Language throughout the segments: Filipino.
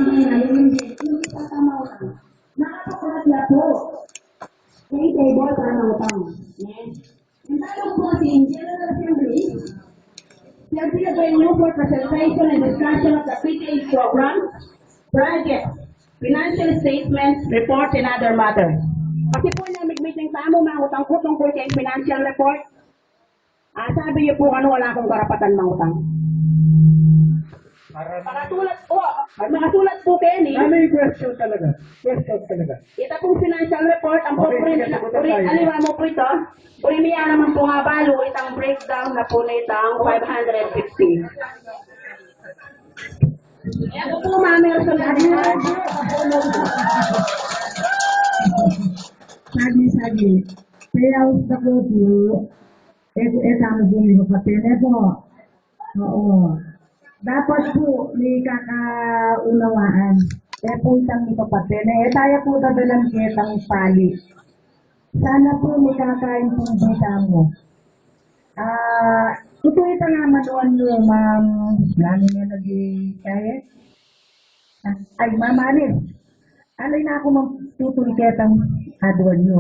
ngayon, hindi tatama utang. Nakapagkarat na po. Kay table para ng utang. Ang tanong po si General Assembly, Serbia venue for presentation and discussion of the PTA program, projects, financial statements, reports, and other matters. Kasi po namig-meeting tamo, mga utang ko tungkol kay financial report. Sabi niyo po ano, wala akong karapatan mangutang. Makasulat po, makasulat po kayo ni. Ano yung question talaga? Question talaga. Ito pong financial report, ang po Okay, aliwa mo po ito, Purimiya naman po nga balo, itang breakdown na po na itang 550. Ito po mami, Sagi. Payout na po po. Ang bumi mo kapila po. Oo. Dapat po may kakaunawaan. Po itang ipapapila. Tayo po dadalang kitang pali. Sana po may kakaintindi mo. Ito nga manuan nyo, ma'am. Lami na nag-kaya. Ay, ma'am Alice. Alay na ako magtutuliketang adwan nyo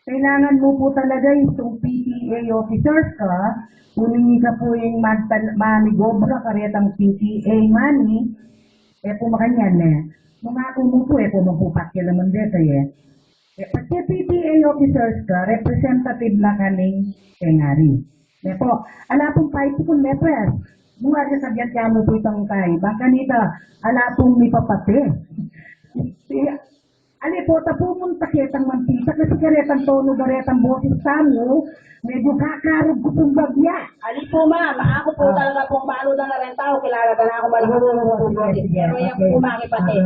Kailangan mo po talaga yung PTA officers ka, kunin ka po yung manigobra karetang PTA money, po makanyan Mga mo po pumapupakya naman dito Pati PTA officers ka, representative na kaning tengari. Po, ala pong kahit kung lepres, buha ka sabihan ka mo po itong kay, baka nita, ala pong mipapate. Ali po, tapumunta kitang mantita kasi karetang tono, karetang boses tamo, medyo kakarog ko pong bagya. Ali po ma'am, ako po talaga pong malo na rin tao, kilala ka na ako marunong. Pero yung po makipate.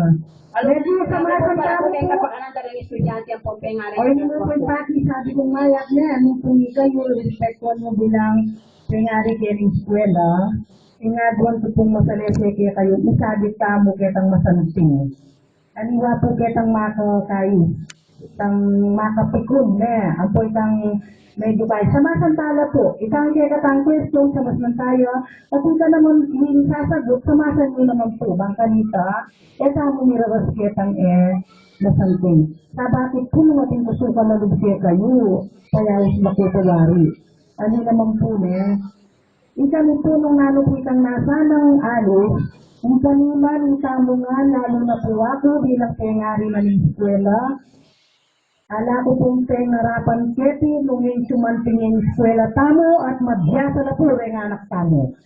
Medyo samasan tamo po. Kaya po. kapag anong talagang estudyante ang pompengari. O yun po yung pati, sabi kong mayak niya, nung kung kayo, respectuan mo bilang pengari kayo eskwela, inagawan ko pong masalese kaya kayo, isabit tamo kitang masanting. Aniwa po kitang makakayo, itang makapikon ang po itang medyo kayo. Samasantala po, itang kaya katang question, samasan tayo, at kung ka naman yung sasagot, samasan nyo naman po, bangka nita, etang mo niraras kitang nasanting. Sabakit po nung ating gusto ka na lubsiya kayo, kaya is makutulari. Ano naman po ikano po nung nalo po itang nasa ng alos, ang kanuman, ang tamungan, lalo na po ako bilang pengari ng eskwela. Ala ko pong pengarapan keti, nungin sumantingin eskwela tamo at mabyasa na po rin anak tamo.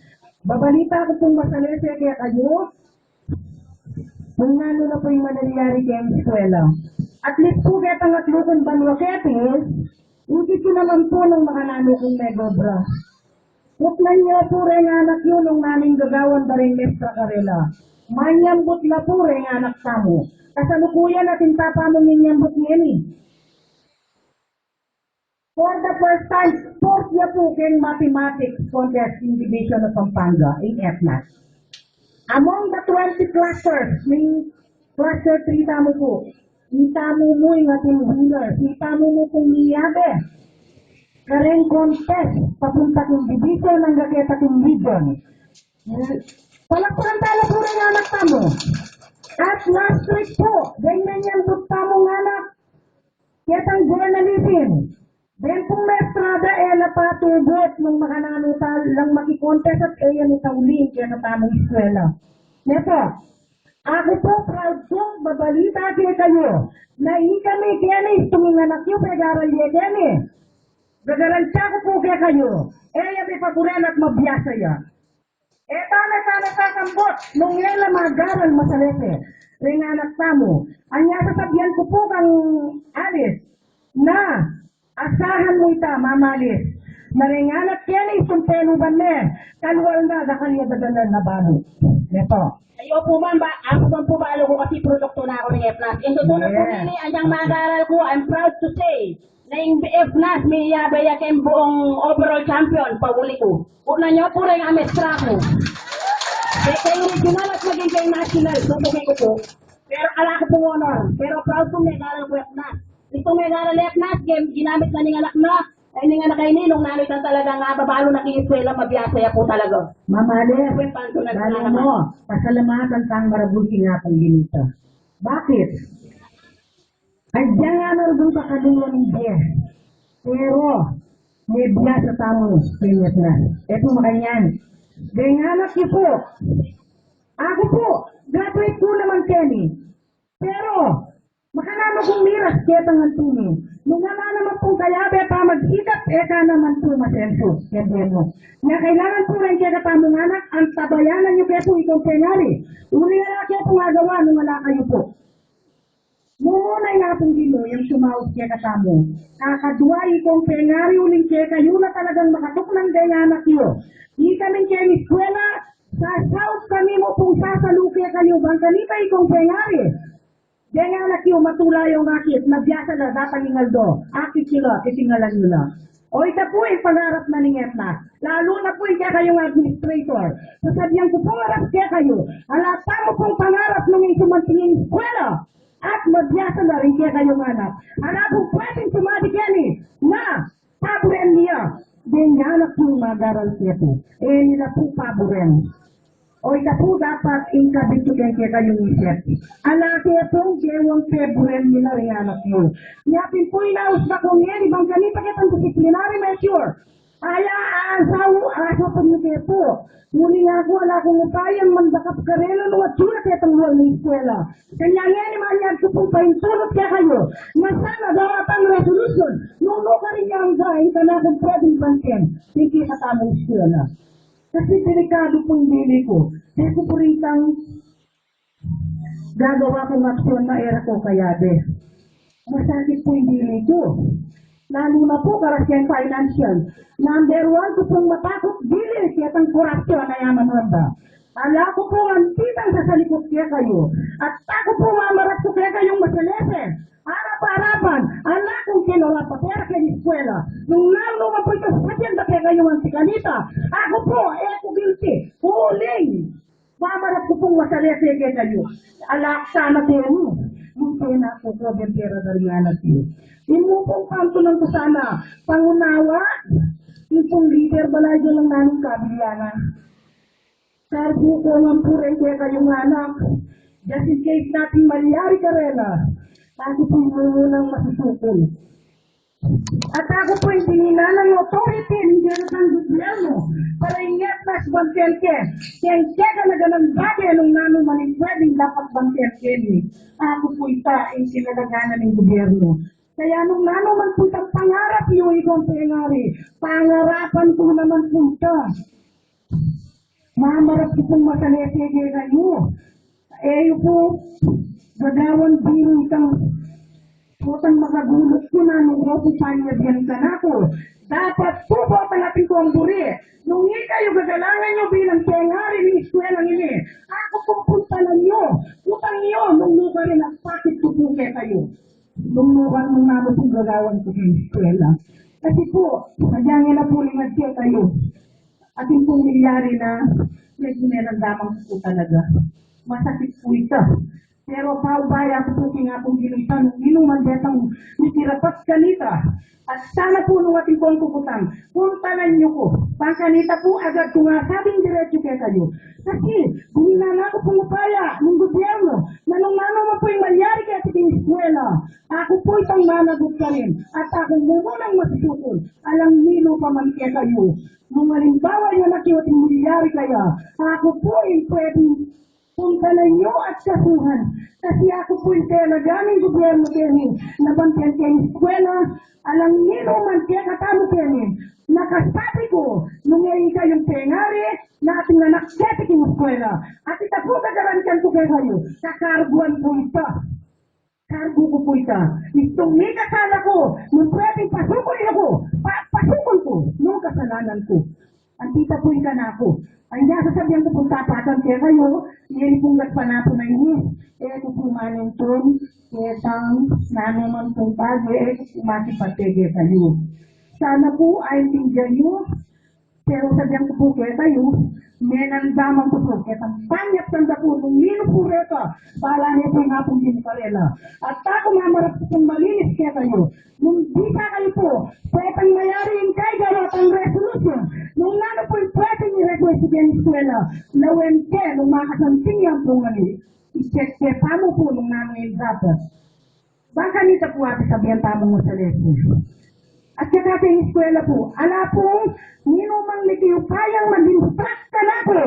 Babalita ko pong masalese kaya kayo, kung nalo na po yung manangyari kaya eskwela. At least po kaya tangatlo kong banwa keti, hindi ko naman po ng mga nalo kong megobra. Putlan niya po rin anak yun nung naming gagawan ba rin mestra karela. Manyambot na po rin anak tamo. Kasalukuyan natin tapa mo ninyambot niyan For the first time, fourth year po kayong mathematics contest in Division of Pampanga in FNAS. Among the 20 clusters, may cluster 3 tamo po. Yung tamo mo yung ating winner. Yung tamo mo pong niyabe. Kareng contest, papunta kong division ng gaketa kong region. Palakpakan tala po rin anak tamo. At last week po, ganyan yan po tamong anak. Ketang journalism. Then pong mestrada, napatugot ng makananutal lang makikontest at yan itauling kaya na tamong eskwela. Neto, ako po proud kong babalita kayo na kami kaya tuminganak yung pag-aral niya Gagaransya ko po kaya kayo. May paguran at mabiyasa yan. Tana kakambot. Nung yan na magaral masalete. Ring anak tamo. Anya sasabihan ko po kang Alice na asahan mo ita, Mama Alice. Na ring anak yan sumpeno ba Kalwal na dakalya dadalan na bano. Neto. Ayo po ma'am, ako man po balo ko kasi produkto na ako ng FNAS. Yung tutulog po nili, anyang mag-aral ko, I'm proud to say, na yung FNAS, may yabaya kayong buong overall champion, pauli ko. Una nyo po rin ang mestra ko. Kaya regional at maging kayong national, tutugin ko po. Pero ala ko pong honor. Pero proud ko may aral ko FNAS. Ito may aral FNAS, ginamit na ning anak na, Ay, hindi nga nakainin, nung nanay ka talaga nga, babalo na kiniswela, mabiyasaya po talaga. Mamali, Pwede panto na lalo naman. mo, pasalamatan kang marabuti nga pang ginito. Bakit? Ay, diyan nga naroon sa kaluluwa ng Diyos. Pero, may biya sa tamang pinyat na. Ito makanyan. Dahil anak niyo po, ako po, graduate po naman Kenny. Pero, makanano kong miras ketang ang tuni. Nung naman po kaya, pa mag-itap, eka naman po masenso. Yan mo. Na kailangan po rin kaya katamong anak, ang tabayanan niyo kaya po itong penari. Uli na kaya po magawa nung wala kayo po. Muna nga pong dilo, yung sumawag kaya katamo. Kakadwa itong penari uling kaya kayo na talagang makatuklang gaya anak niyo. Di kami kaya ni eskwela, sa south kami mo pong sasaluki kayo, bang kanita itong penari. Dahil anak niyo, matula yung akit, nabiyasa na, datang ingaldo. Akit sila, kitingalan nila. O ito po yung pangarap na ninget na. Lalo na po yung kayong administrator. Sasabihan ko po harap kaya kayo. Alata mo pong pangarap nung yung sumantingin eskwela. At mabiyasa na rin kaya kayong anak. Hala po pwedeng sumadi kani na paboren niya. Dahil nga anak po yung magaral siya po. Nila po paboren. O ito po dapat inkabitugan kaya kayong isip. Anak kaya pong gewang paboren nila rin anak mo. Yapin po inaus na kong yan. Ibang ganito kitang disciplinary measure. Kaya asaw po niyo kaya po. Muli nga ako, wala akong upayang mandakap karelo nung at sulat kaya itong luwal ng eskwela. Kanya nga ni Marian ko pong paintulot kaya kayo. Masana dapat ang resolution. Nung ka rin niya ang gain ka na kung pwedeng bansin. Hindi ka tamang eskwela. Kasi delikado pong dili ko. Kaya ko po rin kang gagawa kong aksyon na era ko kaya de. Masakit po yung dili ko. Lalo na po karasyan financial. Number 1 ko pong matakot dili siya ang korupsyon na yaman wanda. Ala ko po ang titang sa salikot kaya kayo. At ako po mamarat ko kaya kayong masalese. Harap-harapan. Ala kong kinula pa pera kaya ni eskwela. Nung naluman po ito sa ba kaya kayong ang sikanita. Ako po, ako guilty. Huling. Mamarat ko pong masalese kaya kayo. Ala sana kayo mo. Hindi na ako ko ang pera dari anak niyo. Imupong kanto ng kusana, pangunawa, itong leader balay lang namin kabiliana. Sarbo ko ng puren kaya kayong anak, just in case natin malyari ka rin ako po yung munang masusukol. At ako po yung tinina ng authority, hindi na ng gobyerno, para ingat na sa bangkelke. Kaya ka na ganang bagay nung nanong manipwedeng dapat bangkelke ni. Ako po ita, yung sinalaganan ng gobyerno. Kaya nung nano man po itang pangarap yung ibang penari, pangarapan ko naman po ito. Mamarap ko pong masalesege kayo. Yung po, gagawan biro itang putang makagulot ko na nung po panyabyan ka na ko. Dapat po po palapin ko ang buri. Nung hindi kayo gagalangan nyo bilang penari ng eskwela nila, ako pong puntalan nyo. Utang nyo, nung lupa rin ang pakit ko po kayo. Lumukan mong namin pong gagawan ko sa eskwela. Kasi po, nagyangin na po limad siya kayo. At yung pong milyari na medyo meron po talaga. Masakit po ito. Pero paubaya ko po nga pong ginita nung inuman detang nitirapat kanita. At sana po nung ating pong kukutan, puntalan nyo ko. Pangkanita po agad kung nga sabing diretso kaya kayo. Kasi, guminana ko pong upaya ng gobyerno na nung mano mo po yung malyari kaya sa eskwela. Ako po itong managot ka rin. At ako munang masusukol. Alam nilo pa man kaya kayo. Nung halimbawa yung nakiwating malyari kaya, ako po yung pwedeng puntalan nyo at kasuhan. Kasi ako po yung talagaming gobyerno kayo nabantiyan kayo eskwela. Alam nilo man kaya katamo kayo. Nakasabi ko, nung ngayon kayong penari, na ating nanaksete kayo eskwela. At ita po kagarantiyan ko kayo. Kakarguan po ito. Kargo ko po ito. Itong may kasala ko, nung pwedeng pasukol ako, pasukol ko, nung kasalanan ko. Ang tita po ito na ako. Ang sasabihan ko kung tapatan kaya kayo, yan pong nagpanapo na inyo. Ito po manintong, ketang, nanuman pong bagay, ito po matipatege kayo. Sana po ay tinggan nyo, Pero sabihan ko po kaya kayo, may nandaman ko po, kaya tampanyap tanda po, nung nino po reta, pala niya po nga pong ginikarela. At ako mamarap po kung malinis kaya kayo, nung di ka kayo po, pwedeng mayari yung kay garot ang resolution, nung nano po yung pwedeng i-request sa eskwela, na wente, nung makasanting yan po nga ni, i-check-check mo po nung nano yung dapat. Baka nito po ate sabihan tamo mo sa lesson. At saka sa eskwela po, ala po, ninumang litiyo kayang mag-instruct ka na po.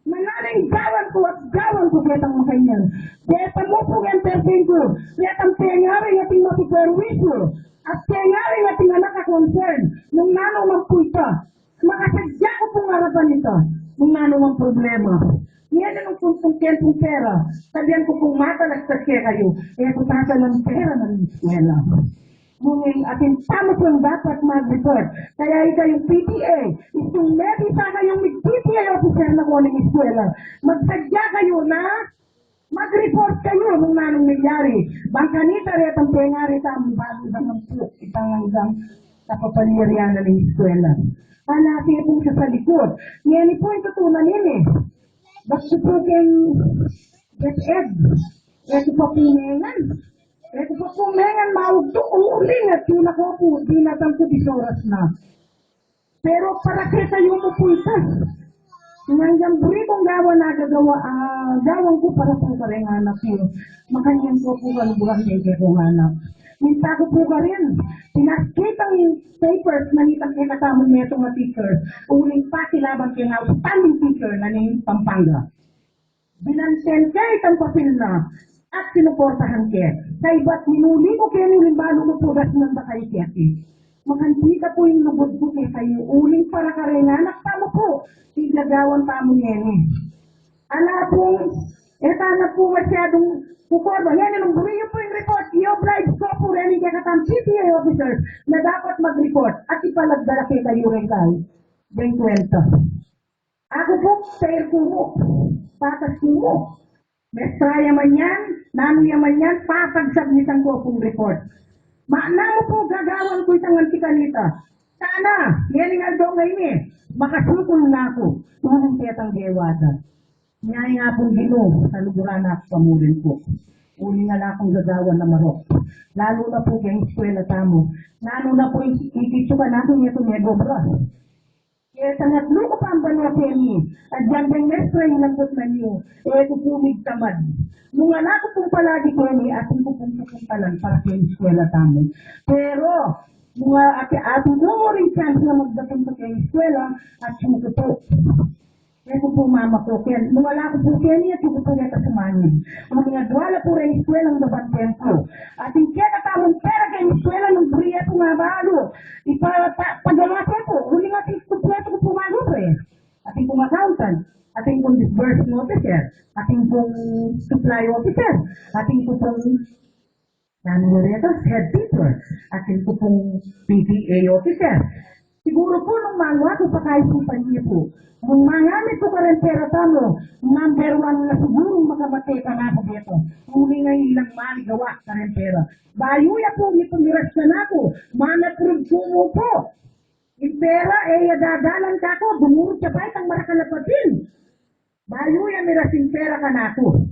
Manaling gawan ko at gawan ko ketang makanyan. Kaya mo po ang persin ko, ketang pengari ating masuperwisyo. At pengari ating anak ka-concern, nung nanumang po ito. Makasadya ko pong harapan ito, nung nanumang problema. Yan ang kung kentong pera. Sabihan ko kung matalagtas kaya kayo, eh kung ng pera ng eskwela. Ngunit ating tama lang dapat mag-report. Kaya ikaw yung PTA, isang maybe sa kayong PTA officer na ko ng eskwela, magsadya kayo na mag-report kayo nung nanong nangyari. Bangkanita rin ang pengari tamang bago ng po, itang hanggang kapapalirian ng eskwela. Hanapin po siya sa likod. Ngayon po yung tutunan nini. Bakit po kayong get ed? Ito po pinengan. Ito po pumengan, maog to, uling at yun ako po, di natang po disoras na. Pero para kesa yung mo po ito. Hanggang buri kong gawa na gagawa, gawang ko para po ka rin anak yun. Makanyang po po kalubuhan kay kong anak. Minta ko po ka rin. Pinakitang papers na nitang kinakamon niya itong mga teacher. Uling pa silaban kayo na outstanding teacher na ning Pampanga. Binansen ka itang papel na at sinuportahan ka. Kaya ba't minuli ko kayo ng limbalo mo po gas ng bakay kaya. Makanti ka po yung lubod ko kaya kayo. Uling para ka rin anak tamo po. Igagawan tamo niya eh. Ala po, na po masyadong kukorba. Yan yung buriyo po yung report. I-oblige ko po rin kaya katang PTA officers na dapat mag-report at ipalagdala kayo rin kayo. Then kwento. Ako po, fair ko mo. Patas ko mo. Mestra yaman yan, nano yaman yan, papagsabnitan ko pong report. Maana mo po gagawin ko itang antikanita. Sana, yan nga daw ngayon eh, makasukul na ako. Ngunang ketang gewada. Ngayon nga pong gino, sa luguran na ako pamulin po. Uli nga lang akong gagawan na marok. Lalo na po yung eskwela tamo. Lalo na po yung itisukan natin ito may gobra. Kaya sangat luko pa ang banwa kemi. At dyan bang mestra yung langkot na niyo. Eh kupumig tamad. Nung anak ko pong palagi kemi, ating ko pong pupuntalan para sa eskwela tamo. Pero, mga ating mo rin chance na magdatong sa kayo eskwela at sumukupo. Kaya ko po mama ko, kaya nung wala ko po kaya ko po kaya kasumanin. Ang mga duwala po rin eskwela ng dabantiyan ko. At yung kaya katamong pera kayo eskwela ng briya po nga balo. Ipagalawa po, huli nga kumpleto ko po malo eh. Ating pong accountant, ating pong disbursing officer, ating pong supply officer, ating pong head teacher, ating pong PTA officer. Siguro po nung mga ko pa kaisipan niya po, nung mangamit ko ka rin pera tamo, number 1 na siguro makamatay ka na ako dito. Uli nga ilang maligawa ka rin pera. Bayuya po, nito miras na ako, manaprove ko mo po. Yung pera, dadalan ka ako, bumurot ka pa itang marakalapatin. Bayuya, mirasin pera ka na ako.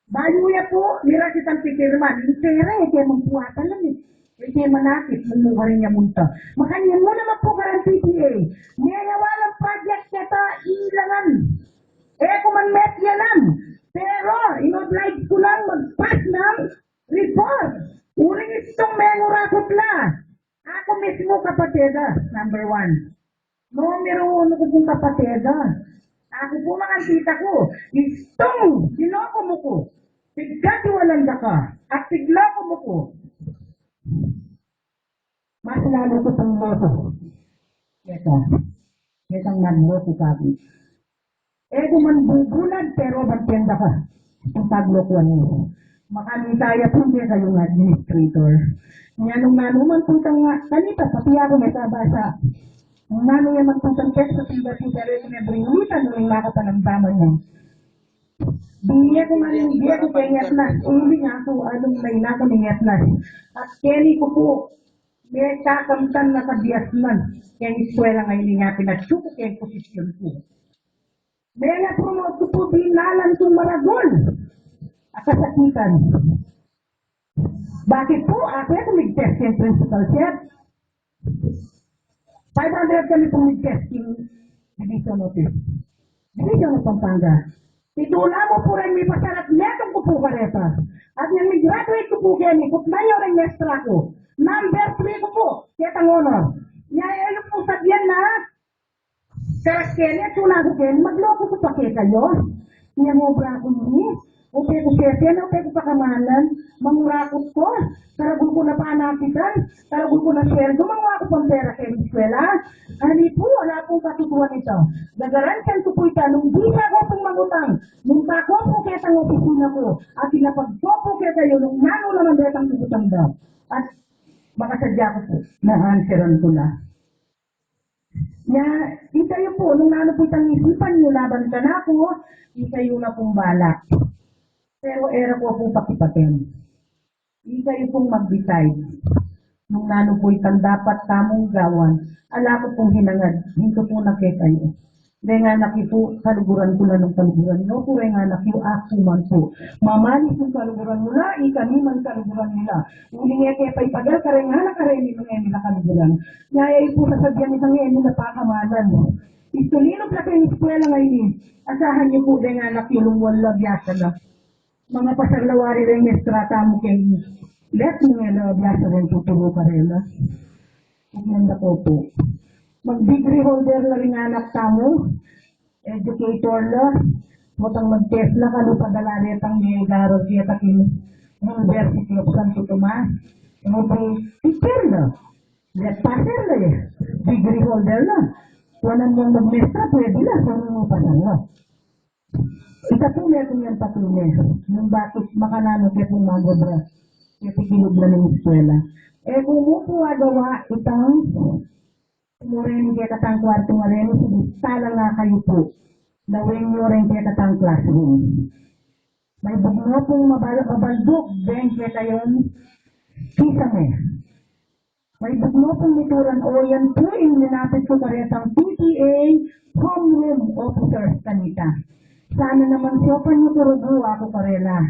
Bayuya po, miras itang pikirman. Yung pera, kaya magpuwatan lang eh. Kaya manakit, mumukha rin niya munta. Makanya mo naman po ka ng PTA. Ngayawalang project kata ilangan. Kung man met yan. Pero, in-oblige ko lang mag-pass ng report. Uring itong mengurakot na. Ako mismo kapatida, number 1. Numero 1 ko pong kapatida. Ako po makantita ko. Itong, sinoko mo ko. Tigkatiwalan ka. At tigloko mo ko. Mas lalo ko pang moto. Ketang nagmoto kami. Kung man bubulan, pero magtenda ka. Ang taglokuan mo. Makanitaya po niya kayong administrator. Nga nung nanuman putang nga, kanita, pati ako may sabasa. Nung nanuman magputang test sa tiba-tiba rin, may bringitan nung nakapanamdaman niya. Diya ko nga rin, diya ko kay Yatnas. Uli nga ako, anong may nako ni Yatnas. At Kelly ko po, May kakamtan na kabiasman. Kaya eskwela ngayon nga pinagsuko kaya posisyon ko. May na-promote ko po binalan kong Maragol. At kasakitan. Bakit po? Ako ito mag-test yung principal chef. 500 kami po mag-testing division notice. Division ng Pampanga. Itula mo po rin may pasarat netong ko po kareta. At yung mag-graduate ko po kaya ni kut mayor ang mestra ko. Number 3 ko po. Kaya tang honor. Ngayon po sabihan na karakternya tula ko kaya magloko ko pa kaya kayo. Niya mo bra ko ni. Upe ko sesya na upe ko pakamanan. Mangurakot ko. Karagul ko na panakitan. Karagul ko na sweldo. Manguha ko pang pera kaya ng eskwela. Ano po, wala pong katutuan ito. Gagarantan ko po ito. Nung di na ako pong mangutang. Nung tako po kaya tang opisina ko. At pinapagpo po kaya kayo. Nung nano naman betang tututang daw. At makasadya ko po. Na-answeran ko na. Ya, ikayo po, nung nano po itang isipan nyo, laban ka na ako, ikayo na pong balak. Pero era ko pong pakipatin. Ikayo pong mag-decide. Nung nano po itang dapat tamong gawan, ala ko pong hinangad, hindi po nakita kayo. Dahil nga nakipo, kaluguran ko na ng kaluguran nyo, kung nga nakipo, ako man po. Mamanis yung kaluguran nila, ikani man kaluguran nila. Uli nga kaya paipagal, kare nga nakaremi mga nila kaluguran. Ngayay po sasadyan itang nga nila pakamalan. Istulino pa kayo eskwela ngayon. Asahan niyo po dahil nga nakilong wala biyasa na. Mga pasarlawari rin yung estrata mo kayo. Let mo nga na biyasa rin tutubo ka rin. Maganda po po. Mag-degree holder na rin anak tamo, educator na, mutang mag-test na kano padala retang ni Garo siya takin University of Santo Tomas. Mutang teacher na, let passer na eh, degree holder na. Wanan mong mag-mestra, pwede na, saan mo pa na. Ikatuloy ko niyang patuloy, yung bakit makanano kaya pong magobra, kaya tigilog na ng eskwela. Eh kung mo po agawa itang Murin kaya katang kwarto nga rin, sala nga kayo po. Lawin mo rin kaya katang classroom. May bugno pong mabaldok, then kaya kayong kisame. May bugno pong mituran o yan po yung linapit ko karetang PTA homeroom officers kanita. Sana naman siya pa nyo turugo ako karela.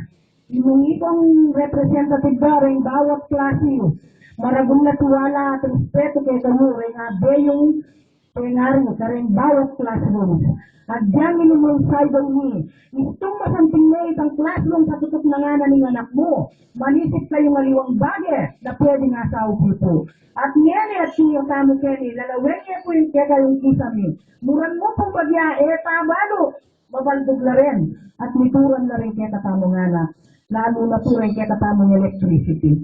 Inungi kong representative ba rin bawat klase. Maragong natuwala at respeto kay Kamure nga yung penari ka rin bawat classroom. At diyan minumong saibang ni, itong masamping na itang classroom sa tutok na nga ng anak mo, manisip kayo ngaliwang bagay na pwede nga sa upo. At niyari at siyo kamo keni, lalawin niya po yung kaya kayong kisami. Muran mo pong bagya, tabalo, babaldog na rin. At mituran na rin kaya katamo nga na, lalo na po rin kaya katamo ng electricity.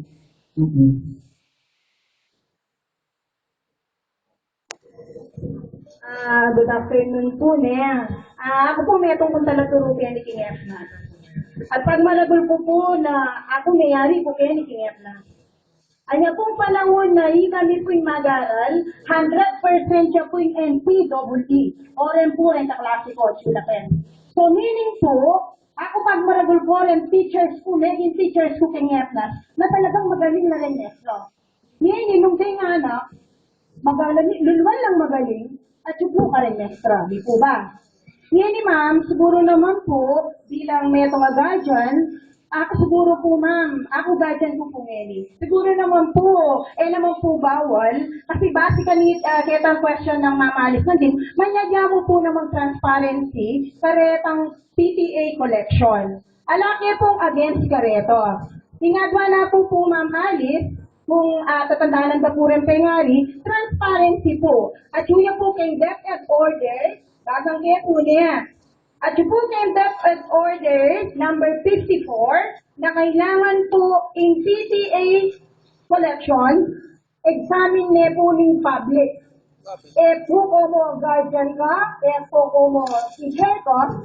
Good afternoon po, Neng. Ako po may itong kuntalaturo kaya ni King Efna. At pag malagol po na ako mayari po kaya ni King Efna. Anya pong panahon na kami po yung mag-aral, 100% siya po yung NPEE, o rin po rin kaklase ko, Chulapen. So meaning po, ako pag maragol po rin teachers ko, naging teachers ko King Efna, na talagang magaling na rin Efna. Ngayon, nung kay anak, magaling, lulwan lang magaling, at subo ka rin extra, di po ba? Ngayon ni ma'am, siguro naman po, bilang may mga guardian, ako siguro po ma'am, ako guardian ko po ngayon. Siguro naman po, naman po bawal, kasi basically, ketang question ng mamalis na din, manyagya mo po namang transparency, karetang PTA collection. Alaki pong against kareto. Ingadwa na po ma'am Alice, kung tatandaan ng Bapuran Pengari, transparency po. At yun po kay Debt and Order, kakangkaya po niya. At yun po kay Debt and Order, number 54, na kailangan po in PTA collection, examine niya po ng public. Po ko mo guardian ka, po ko mo teacher ka,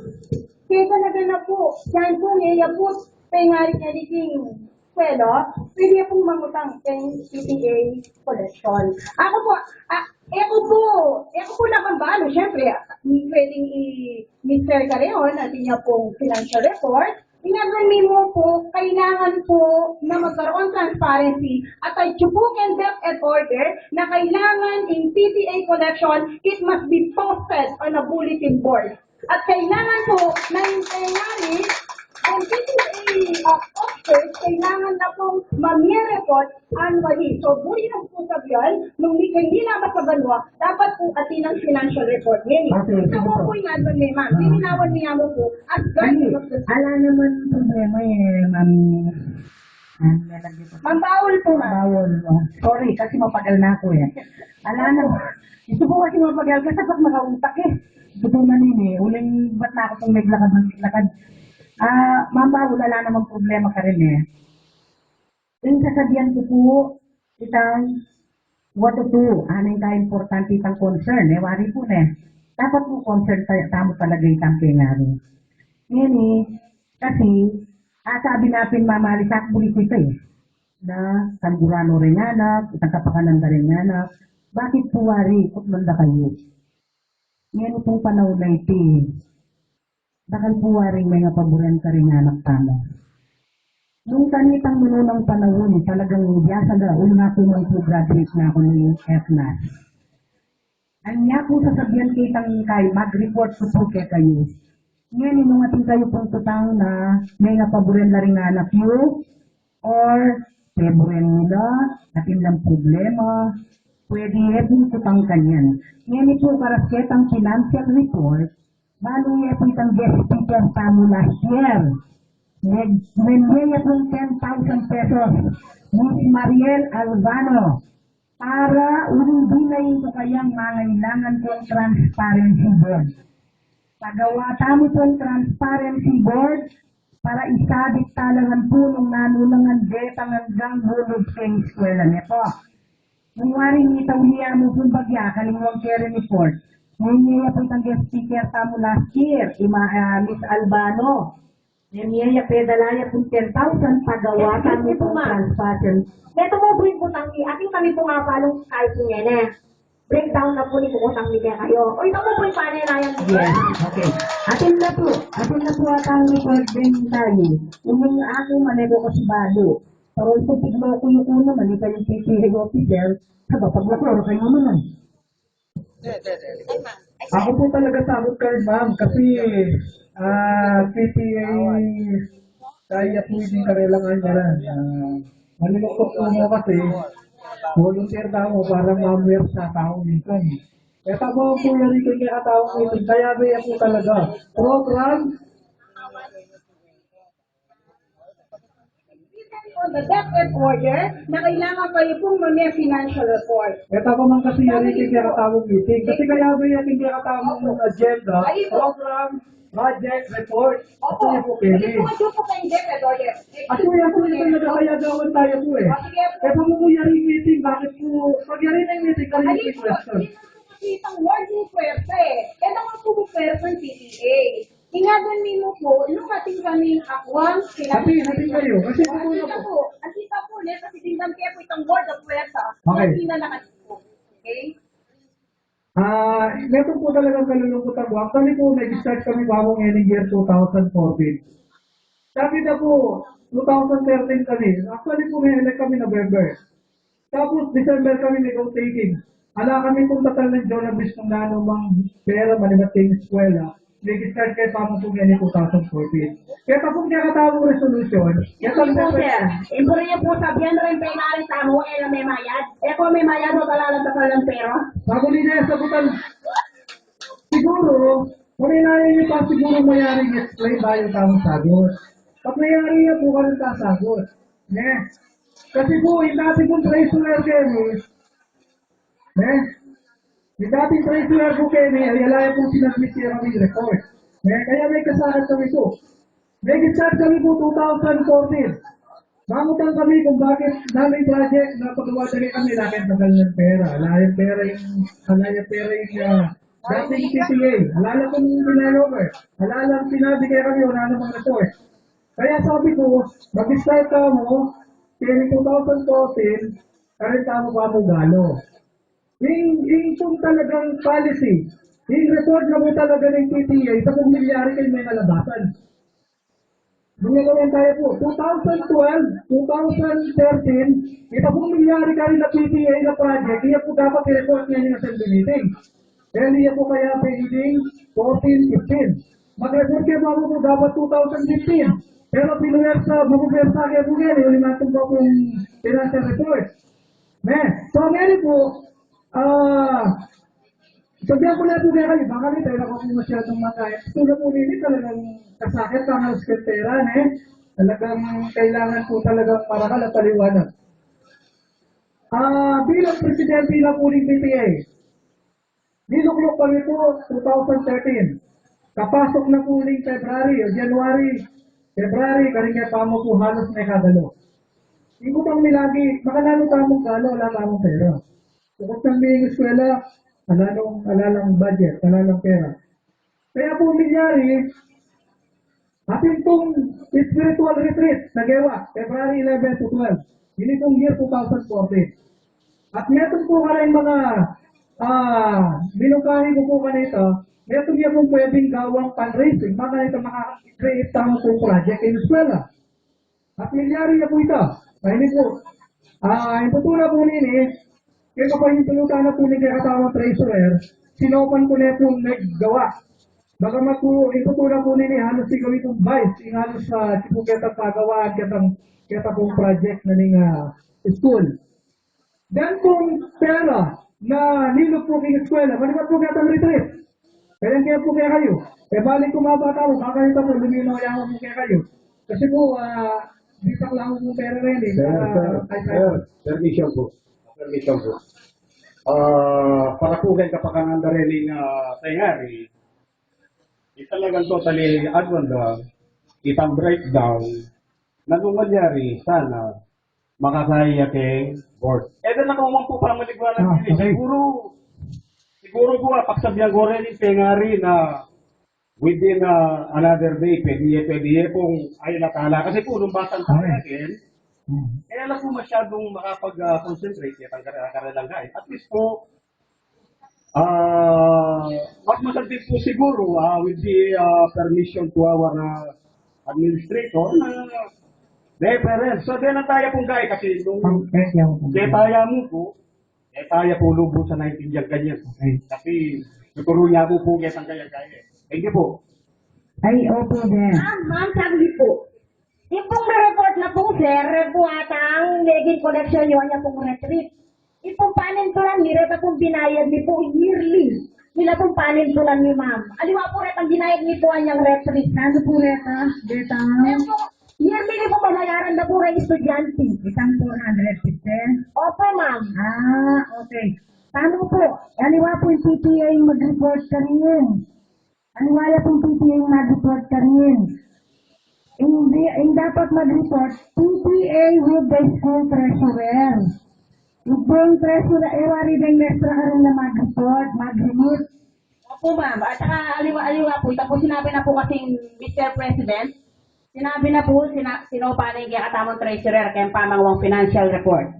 kaya talaga na po, yan po niya po, Pengari niya naging pwede pong mangutang ng PTA collection. Ako po nakambalo, syempre, pwedeng i-Mr. Careon, natin niya pong financial report, Pinag-remi mo po, kailangan po na magkaroon transparency at ay book and debt and order na kailangan in PTA collection, it must be posted on a bulletin board. At kailangan po na yung nangyari, ang PTA officers, kailangan na pong report annually. So, buri ng po sabihan, nung hindi labas sa banwa, dapat po atin ang financial report. Ngayon, Okay, ito sige po po. po yung admin ni ma'am. Lininawan niya mo po as guardian of the Ala naman problema ma'am. Ma'am Paul po, ma'am. Bawal. Sorry, kasi mapagal na ako eh. Ala naman. Gusto ko kasi mapagal kasi pag nakautak eh. Gusto ko manini. Uling ba't na ako pong naglakad ng naglakad. Ma'am Bawal, wala namang problema ka rin eh. Yung sasabihan ko po, itang what to do, anong ka-importante itang concern, wari po na. Dapat po concern tamo talaga itang pengari. Ngayon eh, kasi, sabi natin mamalisak bulit ito eh, na Sanggurano rin anak, itang kapakananda rin anak, bakit po wari, kutmanda kayo? Ngayon itong panahon na ito eh, bakal po waring may paboran ka rin anak tamo. Nung kanitang mununang panahon, talagang biyasa na, una po man po graduate na ako ng FNAS. Ang niya po sasabihan kitang kay, mag-report po po kayo. Ngayon, nung ating kayo pong tutang na may napaboran na rin anak nyo, or paboran nila, atin lang problema, pwede po tutang kanyan. Ngayon po, para kitang financial report, balo niya po itang guest speaker sa mo last year. Nagmenya pong 10,000 pesos Miss Mariel Albano para urubinayin ko kayang mangailangan kong transparency board. Pagawa tamo pong transparency board para isabit talangan po nung nanunangan detang hanggang hulog sa eskwela nito. Nung waring itaw niya mo pong bagya, kalingwang kere report, niya po itang guest speaker tamo last year, Miss Albano. Niya pedalaya kung 10,000 pagawa kami po transparency. Neto mo bring po tangi, ating kami po nga palong kahit niya na. Breakdown na po ni po tangi niya kayo. O ito po po yung panirayan mo. Yes, okay. Atin na po at ang record din tayo. Yung ako manego ko si Bado. Pero ito tigma ko yung una, malika yung PTA officer, saba paglaklaro kayo naman. Ako po talaga sabot card, ma'am, kasi PTA kaya po hindi kailangan niya lang. Malilukot po mo kasi volunteer daw mo para ma-aware sa taong ito. Eh, tama po yan ito kaya taong ito. Kaya ba yan po talaga. Program, On the debt and order, na kailangan kayo pong may financial report. eh, tama man kasi yan ito kaya tawag meeting. Kasi kaya ba yan hindi kaya tawag agenda, program, project, report. Ito Opo, yan po pwede. hindi po ito po kayong debt and order. At po yan po yung nagkakayagawan tayo po eh. Eh, paano po yan yung meeting? Bakit po, pag yan yung meeting, kanina po yung question. Isang word ni Puerta eh. Ito nga po yung Puerta ng PTA. Ingagan mo po, nung ating kaming akwang, Hati kayo. Kasi po na Asita po. po, asita po, kasi tingnan kayo po itong word of Puerta. Okay. Hindi na nakasipo. Okay? Meron po talagang kalulungkutan po. Actually po, nag-start kami bagong any year 2014. Sabi na po, 2013 kami. Actually po, may-elect kami November. Tapos, December kami negotiating. Ala kami kung tatal ng Jonabis kung nanumang pera malimat kayong eskwela. Nag-start kayo pa mo po ganyan 2014. Kaya tapos kaya katawang resolution, kaya Hindi po, tapos sir. Impuro niyo po sabihan rin penari tamo, na may mayad. Kung may mayad, o talalang takal ng pera. bago nila yung sagutan, siguro, kung inayin niyo pa siguro mayaring explain ba yung tamang sagot. Pag mayari niya po kami sasagot. Kasi po, yung natin kong treasurer kayo, yung dating treasurer po kayo, ay alaya po sinabit siya kami report. Kaya may kasakit kami po. May start kami po 2014. Mangutan kami kung bakit namin project na pagawa dali kami natin tagal ng pera. Alaya pera yung dating PTA. Alala ko yung pinalover. Alala sinabi kaya kami wala namang report. Kaya sabi ko, mag-start ka mo, kaya 2014, karita mo pa mo galo. Yung talagang policy, yung report na mo talaga ng PTA, sa kung milyari kayo may nalabasan. Binigyan tayo po, 2012, 2013, ito pong nangyari kami na PTA na project, hindi po dapat i-report niya yung assembly meeting. Kaya hindi po kaya pagiging 14, 15. Mag-report kayo po dapat 2015. Pero pinuwersa, mabuwersa kayo po yan, yung limatong po yung financial report. So ngayon po, sabihan ko na po kaya kayo, baka rin tayo na kung masyadong makain. Tulad po nili talagang kasakit ang skepteran Talagang kailangan po talagang marakal at paliwanag. Bilang presidente ng uling PTA, niluklok kami po 2013. Kapasok na po uling February o February, karinga pa mo po halos may kadalo. Hindi ko pang nilagi, makalalo tamong galo, wala tamong pera. Bukod ng biyong eskwela, alalang budget, alalang pera. Kaya po nangyari, ating pong spiritual retreat, nagawa, February 11 to 12. Hindi pong year 2014. At meron po ka rin mga binukahin ko po kanito, meron niya pong pwedeng gawang fundraising, mga kanito makaka-create tamang pong project in eskwela. At nangyari na po ito. Hindi po, yung tutula po nini, kaya kapag yung tulutan na po ni katawang treasurer, sinopan ko na pong naggawa. Bagamat po, yung tutula po nini, halos si gawin pong vice, yung halos sa sipuketa pagawaan, kita pong project na ning school. Then pong pera na nilog po king eskwela, manimat po katang retreat. Kaya po kaya kayo. Balik ko mga bata mo, baka ito po, luminaw yaman po kaya kayo. Kasi po, bitak lang po pera rin Permission po. Para po kay kapakangan na rin tayari, talagang totally advanda, itang breakdown, na lumalyari sana makakaya kay board. Then ako man po para maligwanan siguro po pagsabihan ko rin yung tayari na within another day, pwede pong ayun natala. Kasi po, nung batang tayo natin, alam po masyadong makapag-concentrate ang kanilang guys. At least po, mas masantin po siguro with the permission to our administrator na reference. So, din ang tayo pong guys kasi nung detaya mo po, detaya po lubo sa 19 yung ganyan. Kasi tuturo niya po po ang kaya-kaya. Thank you po. Ay, opo din. Ma'am, sabi po, yung pong report na po, sir, buhatang naging collection nyo, niya pong retreat. Ipong panin ko lang, nila pong binayad ni po yearly. Nila pong panin ko lang ni ma'am. Aliwa po rin ang binayad ni po anyang retreat. Ano po reta? Deta? Yearly ni po babayaran na po rin estudyante. Isang 450? Opo, ma'am. Okay. Paano po? Aliwa po yung PTA mag-report ka rin. Aliwala pong PTA mag-report ka rin. Hindi dapat mag-report, PTA with the school treasurer. Yung treasurer, wari din extra ka rin na mag-report, mag-remit. Opo, ma'am. At saka aliwa po, ito po sinabi na po kasing Mr. President, sinabi na po, sinopa na yung katamang treasurer kayong pamangwang financial report.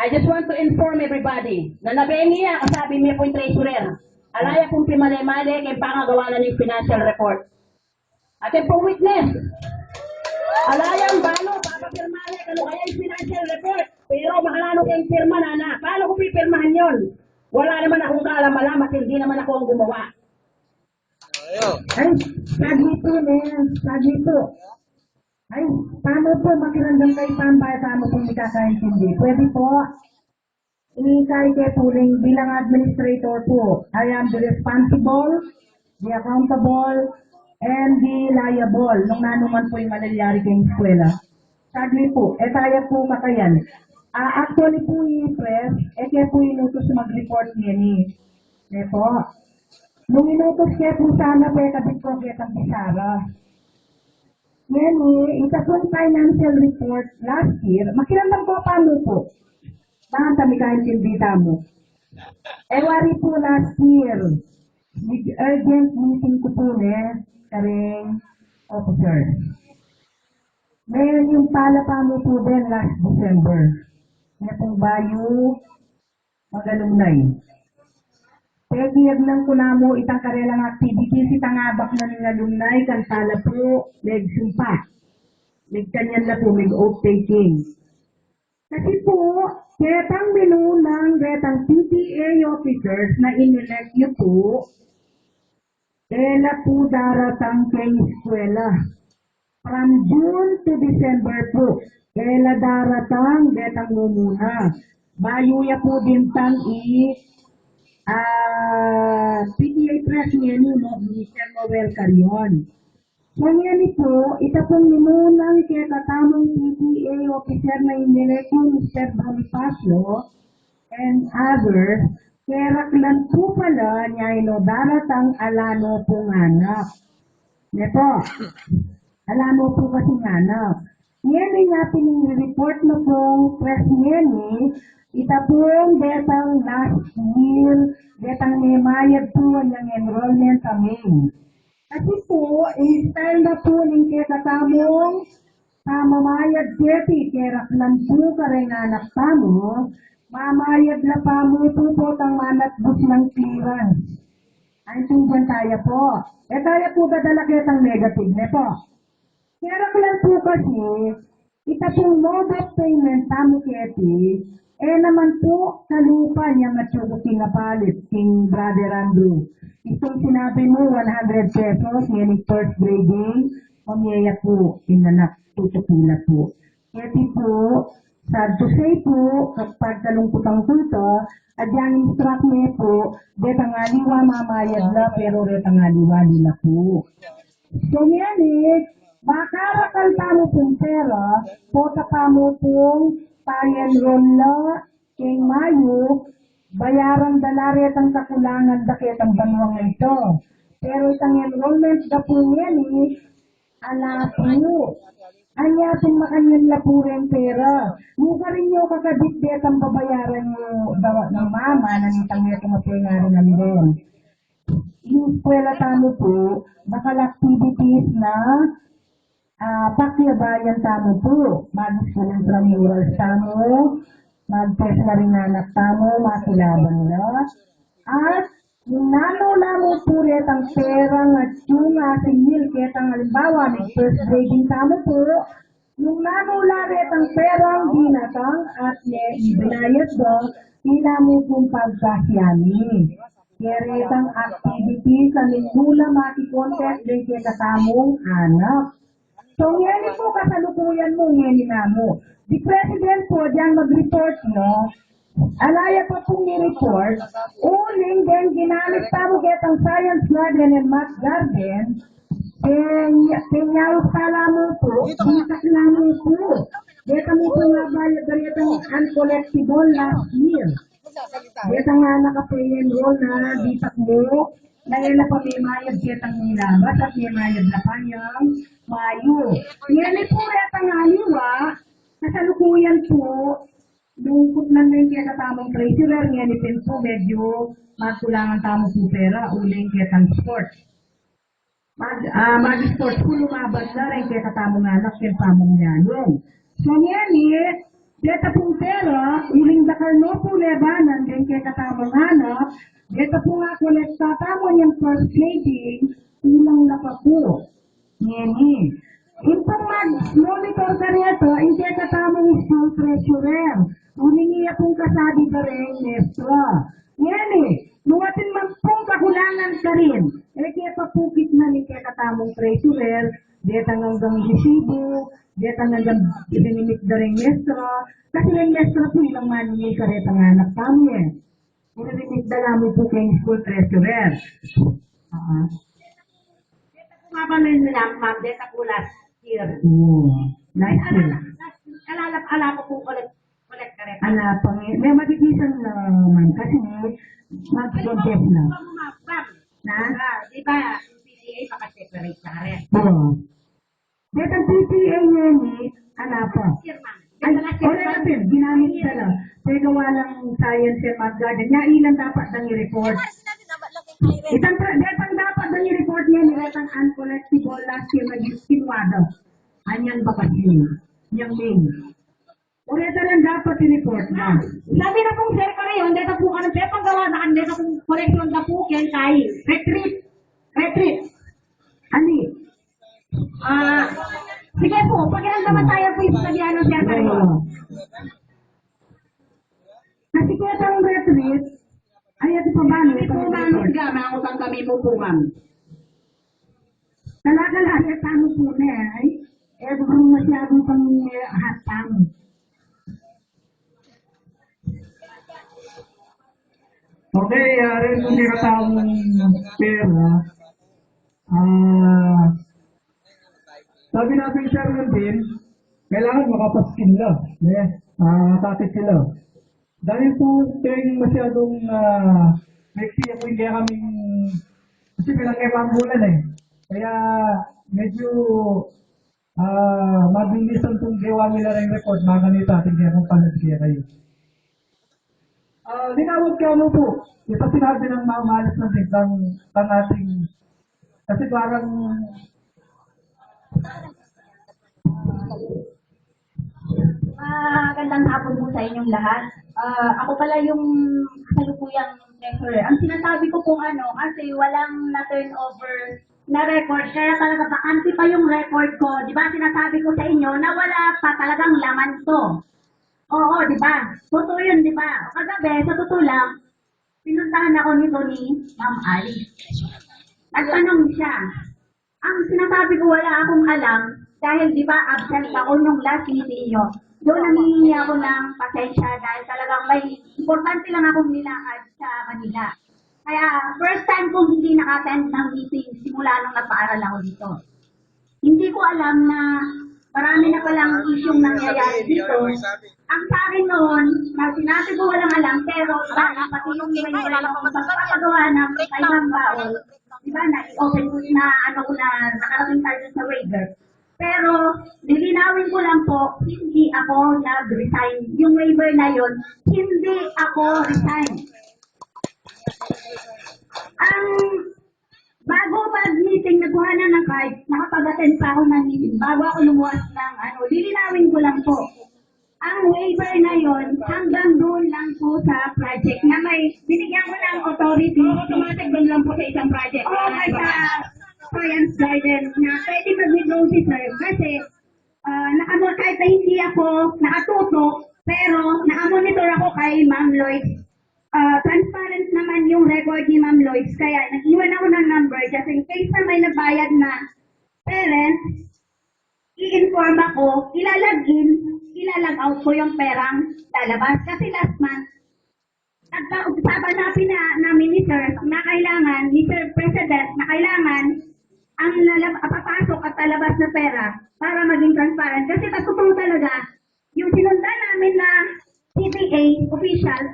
I just want to inform everybody na nabihin niya, kasabi niya po yung treasurer. Alaya pong pimali-mali kayong pangagawa na ng financial report. Atin pong witness. Alayang balo, papapirmali, kano kaya yung financial report. Pero makalano kayong pirma na. Paano ko pipirmahan yon? Wala naman akong kaalam-alam at hindi naman ako ang gumawa. Ay, sagito sagito. Ay, paano po makiramdam kayo pambay, paano po makakaintindi? Pwede po, inikay kayo po rin bilang administrator po. I am the responsible, the accountable, and the liable. Nung nanuman po yung malalyari kayong eskwela. Sagli po, tayo po kakayan. Actually po yung press, kaya po inutos mag-report niya ni. Po. Nung inutos kaya po sana po kabit ko kaya kang bisara. Yan isa pong financial report last year, makiramdam ko paano po. Baka kami kaintindita mo. Wari po last year, urgent meeting ko po karing officer. Ngayon yung pala pa mo po din last December. Na pong bayo, magalunay. Pagiyag ng kunamo itang karelang activities, itangabak na ng alumni, kantala po, nagsumpa. Nagkanyan na po, oath taking. Kasi po, ketang minunang ketang PTA officers na inelect niyo po, ela po daratang kay eskwela. From June to December po, ela daratang ketang mumuna. Bayuya po din tang PTA President mo, Mr. Noel Carion. Ngayon po, ito pong minunang kakatamang PTA officer na inelect yung Mr. Bonifacio and others, keraklan po pala niya daratang alano pong anak. Neto, alano po kasi anak. Ngayon nga pinireport na pong press niya ita pong detang last year, detang may mayad po ng enrollment kami. Kasi po, style na po ng kakatamong mamayad keti, keraklan po kareng anak tamo, mamayad na pa mo po tang manatbus ng clearance. Ay tuban tayo po. Tayo po dadala ketang negative na po. Keraklan po kasi, ita pong mode of payment tamo keti, naman po sa lupa niya matsugo kinapalit, king Brother Andrew. Itong sinabi mo, 100 pesos, yan first grading, pamiyaya po, inanak, tutupula po. Kaya po, sad to say po, kapag kalungkutang tuto, at yung instruct niya po, detang aliwa mamayad na, pero detang aliwa nila po. So yan makarakal tamo pong pera, po tapamo pong pa-enroll na, king Mayo, bayaran dalari at ang kakulangan dakit ang banwang ito. Pero itang enrollment na po yan ala po. Anya itong makanyan na po rin pera. Muka rin nyo kakadikdet ang babayaran nyo ng mama na nitang neto matingarin namin. Yung eskwela tamo po, bakal activities na pakyabayan tamo po. Mag-school intramurals tamo, mag-test na rin anak tamo, makilabang na. At yung nano-namo po rin ang perang at yung ating ketang halimbawa, may first grading tamo po, yung nano-laret ang perang binatang at binayad do, hindi mo pong pagkasyami. Keretang activity sa ningula maki-content din kaya katamong anak. So, ngayon po kasalukuyan mo, ngayon na mo. The President po, diyang mag-report, no? Alaya pa pong ni-report, uling din ginamit pa mo getang science garden and math garden, kenyaw pala mo po, bitak na mo po. Deta mo po nga bayad ganitong uncollectible last year. Deta nga naka-pay-enroll na bitak mo, dahil na pa may mayad getang nilabas at may mayad na panyang Mayo. Yan po retang aliwa, kasalukuyan po, lungkot na yung kaya katamang treasurer, yan po medyo magkulangan tamo po pera, uling kaya tang sports. Mag-sports po lumabas na rin kaya katamang anak, kaya tamang yanong. So yan deta pong pera, uling dakal no po lebanan, din kaya katamang anak, deta po nga kolekta tamo yung first grading, ulang na pa po. Yan Itong mag-monitor ka rito, hindi ka tamang school treasurer. Uningiya pong kasabi ka rin, Nestra. Yan nuwatin man pong kakulangan ka rin. Kaya papukit na ni kaya katamang treasurer, detang hanggang resibo, detang hanggang ibinimik ka rin, Nestra. Kasi yung Nestra po ilang maningi ka rin ang anak kami. Ibinimik na namin po kayong school treasurer. Mga pamilya nila, ma'am, deta po last year. Nice year. Alala ko po collect ka rin. May magigisan naman kasi mag-contest na. Di ba, yung PTA makaseparate ka rin. Oo. Dito PTA yun Year, ma'am. Ay, natin, ginamit ka lang. Kaya gawa ng science and math garden, nga ilan dapat nang i-report. Itang dapat nang i-report niya ni Retang uncollectible last year na yung kinwado. Anyang bakasyon. Yang main. Ulit lang dapat i-report na. Sabi na pong sir ka ngayon, dito po ka ng pepang gawa na dito pong koreksyon na po kaya kay retreat. Ani? Sige po, pakiramdaman tayo po yung sabihan ng sir ka ngayon. Kasi kaya ang retreat, ay ito pa ba? Hindi po ma'am, siga, makakutang kami po po ma'am. Talaga tamo po na ay. Kung masyadong pang hatang. Okay, rin kung nakataong pera, sabi natin Sherman din, kailangan makapaskin lang. Yes, takit sila. Dahil po kayong masyadong maiksi ako hindi kaming, kasi pinag-ibang bulan eh. Kaya medyo mabilisan kung gawa nila rin report, mga ganito, hindi akong panagsiya kayo. Linawag ka mo po. Ito sinabi ng mga malas ng biglang ating, kasi parang, Magandang hapon po sa inyong lahat. Ako pala yung kasalukuyang treasurer. Ang sinasabi ko kung kasi walang na-turnover na record, kaya talaga bakante pa yung record ko. Di ba sinasabi ko sa inyo na wala pa talagang laman to. Oo, di ba? Totoo yun, di ba? Kagabi, sa totoo lang, pinuntahan ako nito ni Ma'am Alice. Nagtanong siya. Ang sinasabi ko wala akong alam dahil di ba absent ako nung last meeting nyo. Doon nangihingi ako ng pasensya dahil talagang may importante lang akong nilakad sa Manila. Kaya first time kong hindi naka-attend ng meeting simula nung nagpaaral ako dito. Hindi ko alam na marami na palang isyong nangyayari dito. Ang sa akin noon, na sinabi ko walang alam, pero pati yung pagpapagawa ng kailang baon, di ba, na-open ko na nakarating tayo sa waiver. Pero, lilinawin ko lang po, hindi ako nag-resign. Yung waiver na yun, hindi ako resign. Ang bago mag-meeting, nagkuha na ng card, nakapag-attend pa ako ng meeting. Bago ako lumuwas ng lilinawin ko lang po. Ang waiver na yon hanggang doon lang po sa project na may binigyan ko ng authority. Automatic doon lang po sa isang project. O sa science garden na pwede mag-withdraw si sir kasi kahit na hindi ako nakatutok, pero nakamonitor ako kay Ma'am Lloyd. Transparent naman yung record ni Ma'am Lloyd. Kaya nag-iwan ako ng number just in case na may nagbayad na parent, i-inform ako, ilalag out ko yung perang lalabas. Kasi last month, nagpa-usapan namin ni Sir na kailangan, ni Sir President, na kailangan ang papasok at lalabas na pera para maging transparent. Kasi totoo talaga, yung sinundan namin na CPA official,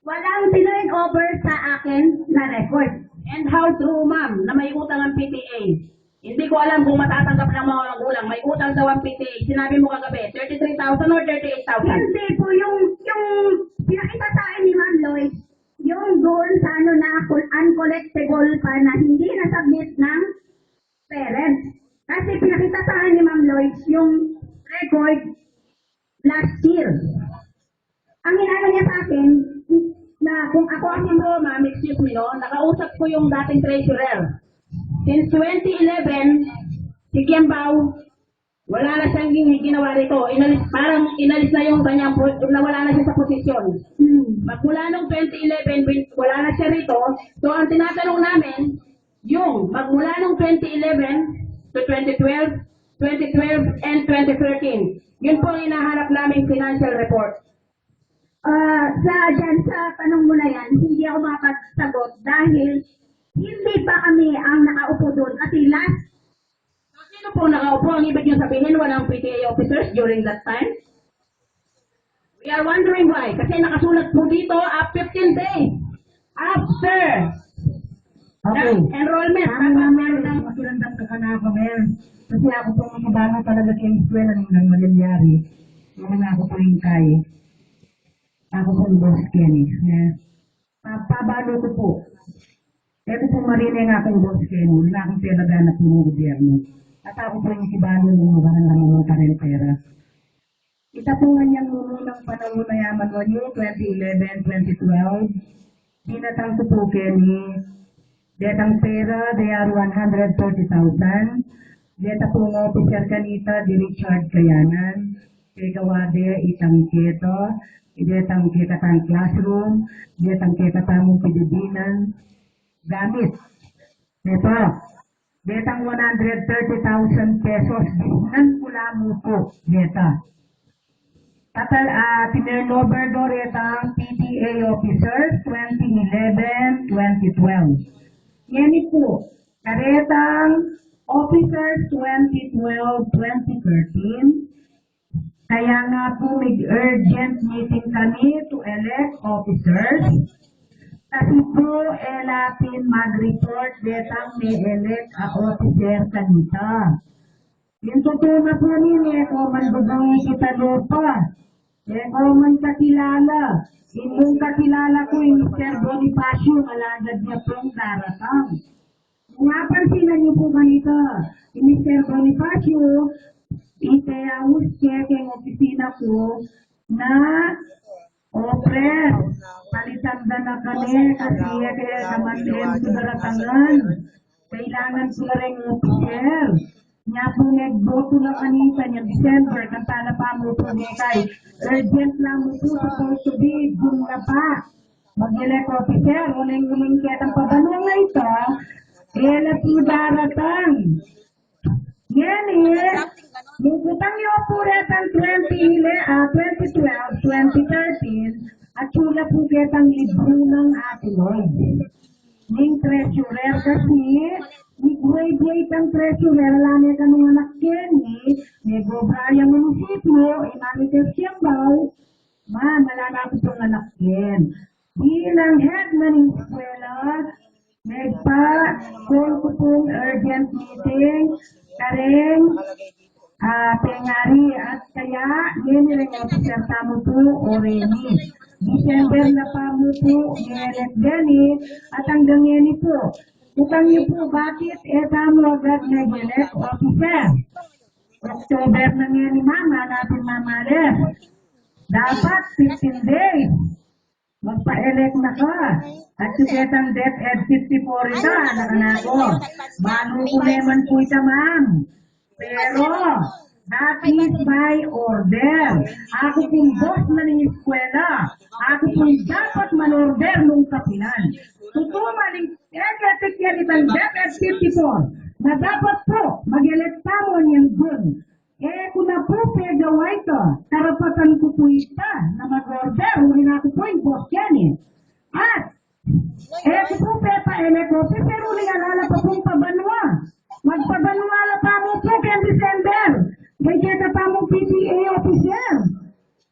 walang turn over sa akin na record. And how true, ma'am, na may utang ang PTA? Hindi ko alam kung matatanggap ng mga magulang. May utang daw ang PTA. Sinabi mo kagabi, 33,000 or 38,000? Hindi po, yung pinakita sa akin ni Ma'am Lloyd, yung doon sa na uncollectible pa na hindi na-submit ng parents. Kasi pinakita sa akin ni Ma'am Lloyd yung record last year. Ang inano niya sa akin, na kung ako ang ma'am, excuse me, no, nakausap ko yung dating treasurer. Since 2011, si Kiambao, wala na siyang ginawa rito. Parang inalis na yung kanyang, nawala na siya sa posisyon. Magmula nung 2011, wala na siya rito. So, ang tinatanong namin, yung magmula nung 2011 to 2012, 2012, and 2013. Yun po ang hinahanap naming financial report. Sa tanong mo na yan, hindi ako makapagsagot dahil hindi pa kami ang nakaupo doon. Kasi last, sino po nakaupo? Ang ibig nyo sabihin, walang PTA officers during that time? We are wondering why. Kasi nakasulat po dito, 15 days after enrollment. Ang meron ng makilandang kakanako, men. Kasi ako po makabana talaga sa eskwela ng Malilyari. Mga ako po yung kaya. Ako po yung boss Kenny. Pabalo ko po. Ito po marina yung aking boss Kenny. Wala akong pera ganap ng gobyerno. At ako po yung kibalo ng mga ng karentera. Ita po nga niyang nununang panahon na yaman mo niyo, 2011, 2012. Dinatang ko po Kenny. Detang pera, they are 130,000. Deta po nga officer kanita, di Richard Kayanan. Kay gawade, itang keto. Detang kita tang classroom. Detang kita tamong pidibinan. Gamit. Ito. Detang 130,000 pesos. Binan pula mo po. Deta. Tinurnover do retang PTA officers 2011-2012. Yan po, karetang officers 2012-2013. Kaya nga po may urgent meeting kami to elect officers. Kasi po, elapin mag-report detang may elect a officer kanita. Yung totoo na po nini, kung mandubangin kita lupa. Kung man kakilala, yung kakilala ko yung Mr. Bonifacio, malagad niya pong daratang. Kung napansinan niyo po kanito, yung Mr. Bonifacio, iteawus check yung opisina ko na opres. Palitagda na kami kasi kaya naman yung daratangan. Kailangan ko na rin officer. Nga po nagboto na kanita niya December, kantala pa mo po niya kay urgent lang mo po supposed to be, dun na pa. Mag-elect officer, uling-uling ketang pabanong na ito, elat po daratang. Yan yung utang niyo po retang 2012, 2013, at sula po ketang libro ng ating Lord. Ning treasurer kasi, ni graduate ang treasurer, lami ka nung anak Kenny, may gobrayang munisipyo, imanites siyang baw, malala ko itong anak Ken. Bilang head na ng eskwela, nagpa-call ko pong urgent meeting, kareng, pengari, at kaya, yun rin officer tamo po, o Remy. December na pa mo po, Melet Gani, at hanggang yan po. Utang niyo po, bakit tamo agad nag-elect officer? October na nga ni Mama, natin mamales. Dapat 15 days. Magpa-elect na ka. At suketang death ed 54 ita, anak ko. Bago ko naman po ita, ma'am. Pero, that is by order. Ako pong boss na ng eskwela. Ako pong dapat man-order nung kapilan. Totoo maling eketik yan itang death ed 54 na dapat po mag-elect mo niyan dun. Kung na po pegawa ito, karapatan ko po ita na mag-order. Huli na ako po yung boss yan At, kung po pepa-elect ko, pero huli alala pa pong pabanwa. Magpabanwa na pa mo po kaya December. May kita pa mo PTA officer.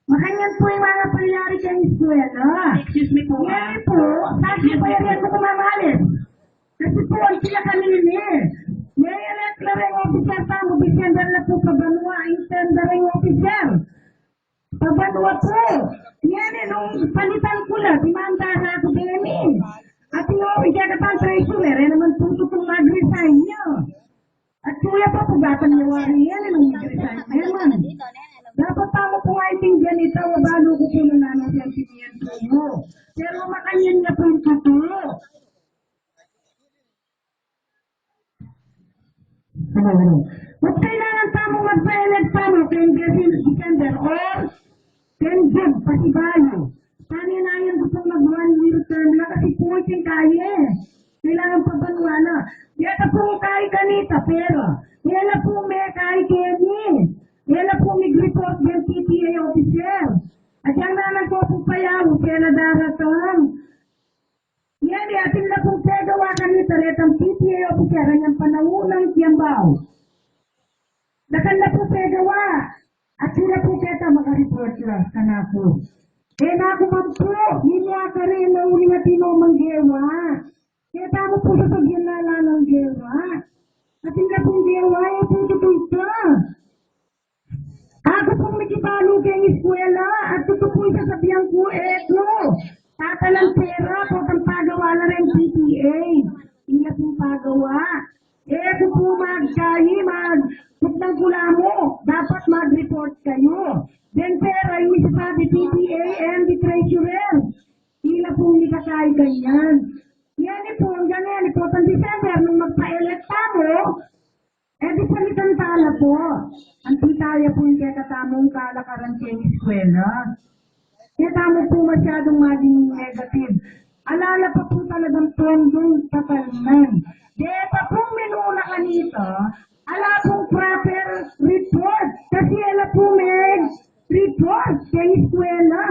Makanyan po yung mga palyari kayong eskwela. Excuse me po. Yan po, sabi po yan ko kumamalis. Kasi po, ang sila kanini. May elect na rin officer pa mo, December na po pabanwa, intender rin officer. Pabanwa po. Yan nung palitan ko na, dimandara ako din At yung ikakatang treasurer, naman po ito kung mag-resign niyo. At kuya pa po, dapat niyo wari yan, nung mag-resign naman. Dapat tamo po nga itinggan ito, wabalo ko po na nanon sentimiento mo. Pero makanyan niya po yung tuturo. Ba't kailangan tamo magpa-elect tamo kay December or 10 June, pasibayo. Paninayan ko pong mag-1-year term na kasi po yung kaya Kailangan pa banwa na. Yata po kaya kanita, pero yata po may kaya Kenny. Yata po may report ng PTA officer. At yan na nagpapayaw, kaya na daratang. Yan, atin na pong pegawa kanita, retang PTA officer, ang panahunang Kiambaw. Nakan na po pegawa. At sila po kaya makareport lang ka na po. Kaya na ako man po, niya ka rin na uli na tinumang gewa. Kaya tamo po sa pagyanala ng gewa. At hindi pong gewa, yung po ito. Ako pong nakipalo kayong eskwela at ito po sasabihan ko, tatalang pera po kang pagawa na rin PTA. Hindi pong pagawa. Kung po magkahi, magputang kula mo, dapat mag-report kayo. Then yan. Yan po, ganyan po, pang December, nung magpa-elect mo, di palitan tala po. Ang titaya po yung kaya katamong kalakaran sa eskwela. Kaya tamo po masyadong maging negative. Alala pa po talagang trending tatalman. Kaya pa po minuna kanito, ala pong proper report. Kasi ala po may report sa eskwela.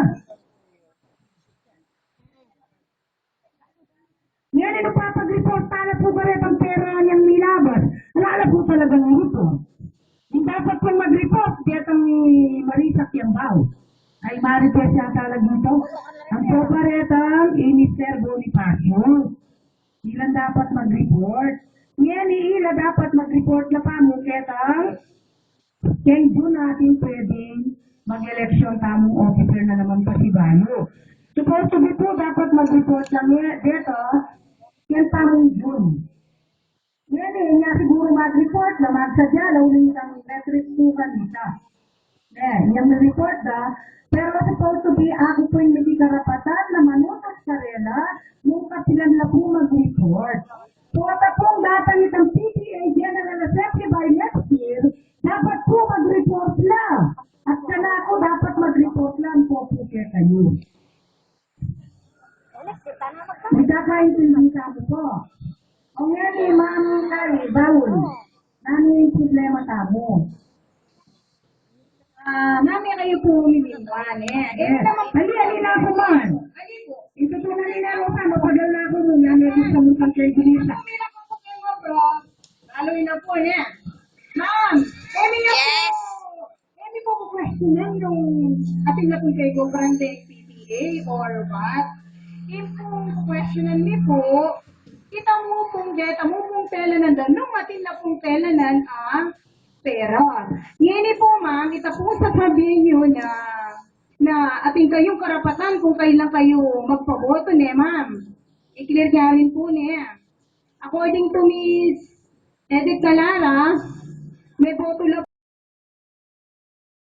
Yan ang papag-report, tala po ba rin ang pera niyang nilabas? Alala po talagang ito. Yung dapat pong mag-report, kaya Marisa Kiambao. Ay marites siya talaga dito. Ang poparetang Mr. Bonifacio. Ilan dapat mag-report? Yan ila dapat mag-report na pa mo ketang kaya doon natin pwedeng mag-election tamong officer na naman pa si Bano. Supposed to be po dapat mag-report lang dito yan tamong June. Yan nga siguro mag-report na magsadya na uling isang metric po kanita. Yung report na, pero supposed to be ako po yung may karapatan na manutas karela nung kapilan na po mag-report. Puwata pong datang itang PTA General Assembly by next year, dapat po mag-report lang. At sana ako dapat mag-report lang po kaya kayo. Nagkakaintindihan ko po. O nga ni Ma'am Kari, bawal. Namin yung problema tamo. Mami kayo po umilinwan eh. Ali na ako man. Ali po. Ito po na nila ako sa mapagal na ako mo. Yan may gusto mo kang kay Denisa. Pumila ko po kayo bro. Laloy na po niya. Ma'am, Emi na po. Emi po po questionan yung ating na po kayo gogrante PTA or what? If po questionan niyo po, kita mo pong deta mo pong pelanan doon, nung ating na pong pelanan ang pera. Yan po ma'am, ito po sasabihin nyo na ating kayong karapatan kung kailan kayo magpaboto niya ma'am. I-clear nga rin po niya. According to Miss Edith Calara, may boto lang